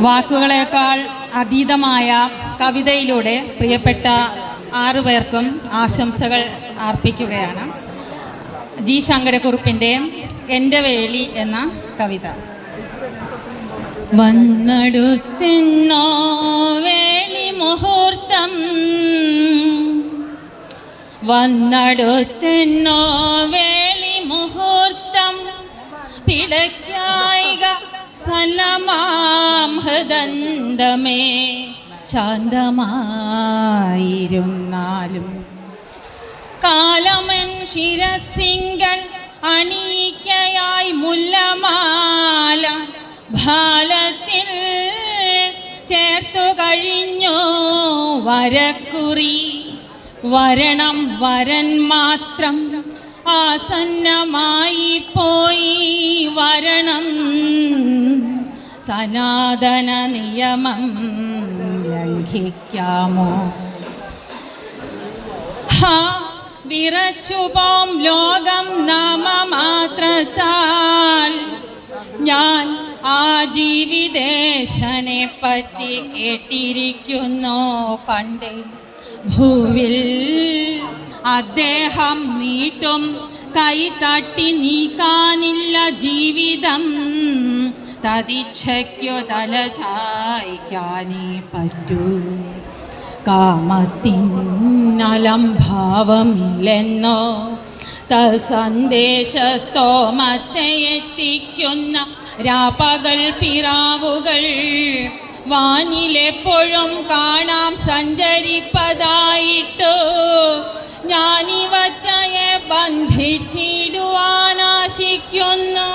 വാക്കുകളേക്കാൾ അതീതമായ കവിതയിലൂടെ പ്രിയപ്പെട്ട 6 പേർക്കും ആശംസകൾ അർപ്പിക്കുകയാണ്. ജി ശങ്കരക്കുറുപ്പിൻ്റെ എൻ്റെ വേളി എന്ന കവിത. വന്നടുത്തെന്നോ വേളി മുഹൂർത്തം, വന്നടുത്തെന്നോ വേളി മുഹൂർത്തം, പിടയ്ക്കായിക സലമാം ഹൃദന്തമേ, ശാന്തമായിരുന്നാലും കാലമൻ ശിരസിങ്കൽ അണിയിക്കയായി മുല്ലമാല ഭാലത്തിൽ ചേർത്തു കഴിഞ്ഞു വരക്കുറി. വരണം വരൻ മാത്രം ആസന്നമായി പോയി വരണം, സനാതന നിയമം ലംഘിക്കാമോ? വിറച്ചുപോം ലോകം നാമമാത്രത്താൽ ഞാൻ ആ ജീവിതേശനെ പറ്റി കേട്ടിരിക്കുന്നു പണ്ടേ. ഭൂവിൽ അദ്ദേഹം നീട്ടും കൈ തട്ടി നീക്കാനില്ല ജീവിതം, തതിച്ഛയ്ക്കു തല ചായ്ക്കാനേ പറ്റൂ. കാമത്തിനലംഭാവമില്ലെന്നോ തസന്ദേശസ്തോമത്തെ എത്തിക്കുന്ന രാപ്പകൽ പിറാവുകൾ വാനിലെപ്പോഴും കാണാം സഞ്ചരിപ്പതായിട്ടു. ഞാനിവറ്റയെ ബന്ധിച്ചിടുവാനാശിക്കുന്നു,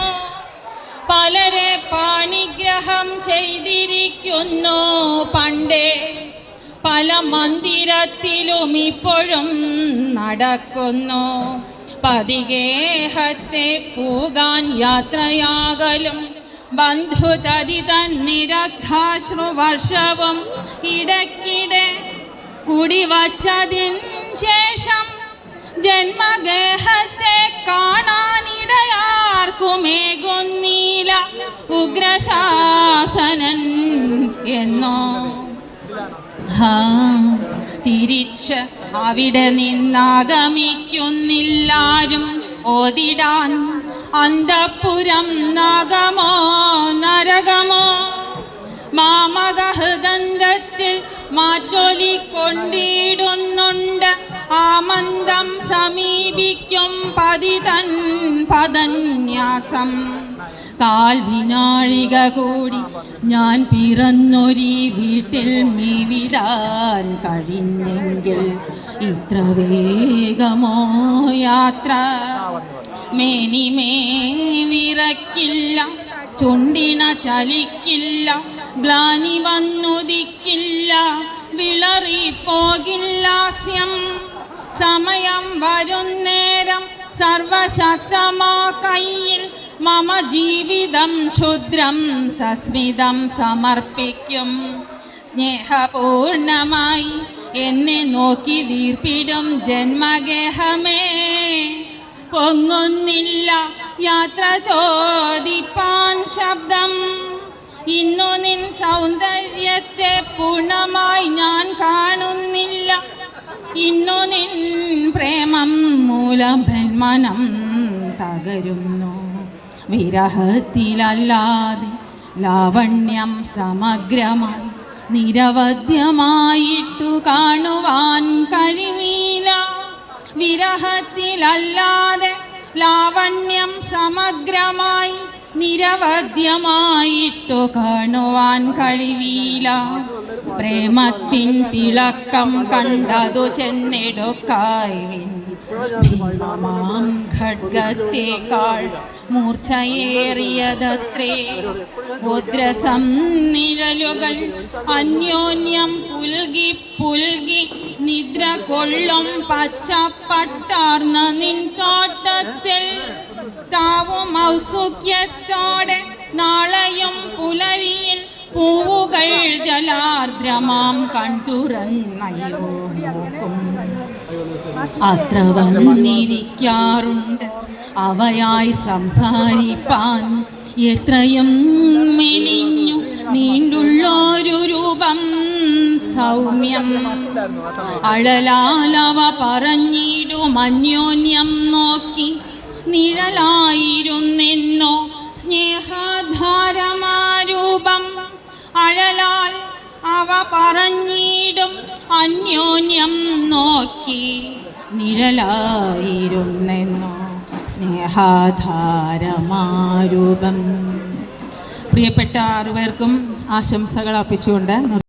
പലരെ പാണിഗ്രഹം ചെയ്തിരിക്കുന്നു പണ്ടേ. പല മന്ദിരത്തിലും ഇപ്പോഴും നടക്കുന്നു. പതിഗേഹത്തെ പൂകാൻ യാത്രയാകലും ബന്ധുതതി തന്നിരദ്ധാശ്രുവർഷവും ഇടയ്ക്കിടെ കുടിവച്ചതിന് ശേഷം ജന്മഗേഹത്തെ കാണാനിടയാർക്കുമേകുന്നീല ഉഗ്രശാസനൻ എന്നോ. തിരിച്ച് അവിടെ നിന്നാഗമിക്കുന്നില്ലാരും ഓതിടാൻ അന്തഃപുരം നാഗമോ നരകമോ. മാമകഹൃദന്തത്തിൽ മാറ്റൊലിക്കൊണ്ടിടുന്നുണ്ട് ആമന്ദം സമീപിക്കും പതിതൻ പദന്യാസം. കാൽവിനാഴിക കൂടി ഞാൻ പിറന്നൊരീ വീട്ടിൽ മേവിടാൻ കഴിഞ്ഞെങ്കിൽ ഇത്ര വേഗമോ യാത്ര. മേനിമേവിറക്കില്ല, ചുണ്ടിന ചലിക്കില്ല, ഗ്ലാനി വന്നുദിക്കില്ല, വിളറിപ്പോകില്ലാസ്യം. സമയം വരുന്നേരം സർവശക്തമാ കയ്യിൽ മമ ജീവിതം ക്ഷുദ്രം സസ്മിതം സമർപ്പിക്കും. സ്നേഹപൂർണമായി എന്നെ നോക്കി വീർപ്പിടും ജന്മഗേഹമേ. പൊങ്ങുന്നില്ല യാത്ര ചോദിപ്പാൻ ശബ്ദം. ഇന്നു നിൻ സൗന്ദര്യത്തെ പൂർണ്ണമായി ഞാൻ കാണുന്നില്ല. ഇന്നു നിൻ പ്രേമം മൂലം മനം തകരുന്നു. വിരഹത്തിലല്ലാതെ ലാവണ്യം സമഗ്രമായി നിരവധ്യമായിട്ടു കാണുവാൻ കഴിയില്ല. വിരഹത്തിലല്ലാതെ ലാവണ്യം സമഗ്രമായി നിരവധ്യമായിട്ടു കാണുവാൻ കഴിയില്ല. പ്രേമത്തിൻ തിളക്കം കണ്ടതു ചെന്നെടുക്കായി ഭീമമാം ഖഡ്ഗത്തേക്കാൾ മൂർച്ചയേറിയതത്രേ. ഉദ്രസം നിഴലുകൾ അന്യോന്യം പുൽകി പുൽകി നിദ്ര കൊള്ളും പച്ചപ്പട്ടാർന്ന നിൻ തോട്ടത്തിൽ. താവും ഔത്സുക്യത്തോടെ നാളെയും പുലരിയിൽ പൂവുകൾ ജലാർദ്രമാം കൺതുറന്നയോ നോക്കും. അത്ര വന്നിരിക്കാറുണ്ട് അവയായി സംസാരിപ്പാൻ. എത്രയും മെലിഞ്ഞു നീണ്ടുള്ള അന്യോന്യം അഴലാലവ പറഞ്ഞിടും അന്യോന്യം നോക്കി നിഴലായിരുന്നെന്നോ സ്നേഹധാരമാരൂപം അഴലാൽ അവ പറഞ്ഞിടും അന്യോന്യം നോക്കി നിഴലായിരുന്നെന്നോ സ്നേഹധാരമാരൂപം. പ്രിയപ്പെട്ട ആറുപേർക്കും ആശംസകൾ അർപ്പിച്ചുകൊണ്ട്